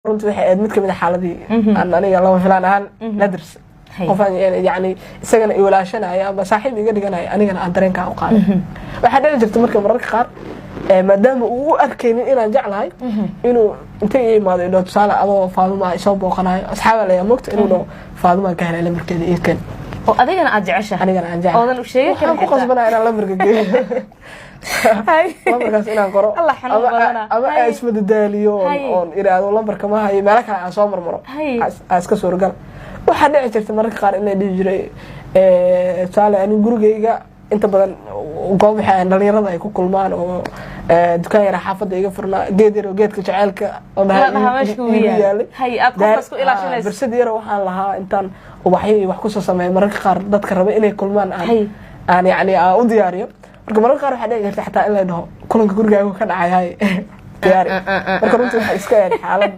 runtii waxay aad mid kamid ah xaaladii aan aniga lama filaan ahaan nadrs qofaan yani isagana i walaashanaya ama saaxiib iga dhiganaya anigana aan dareenkaa u qaaday waxaa dhici jirta marka mararka qaar maadaama uu u arkaynin inaan jeclahay inuu inta ii imaado idho tusaale adoo Faaduma isoo booqanayo asxaaba la moogta inuu dhaho Faaduma ka helay lambarkeeda iidkan oo adigana aad jeceshahay anigana aan jeclahay oodan u sheegay kan ku qasbanaa inaan lambarka geeyo lambarkaas inaan qoro ama ismadadaaliyo oon iraado lambarka ma hayo meelo kale aan soo marmaro iska suuragal waxaa dhici jirta mararka qaar in la dhihi jiray tusaale anigu gurigayga inta badan goob waxay dhalinyarada ay ku kulmaan oo dukaan yar xaafadda iga furnaa geed yar oo geedka jaceylka oo bersad yar waxaan lahaa intaan ubaxyo iyo wax ku soo sameeyo mararka qaar dadka raba inay kulmaan aan yani u diyaariyo marka mararka qaar waxaa dhici jirta xataa in la dhaho kulanka gurigaaga ka dhacay diyaari marka runtii waxay iska xaalad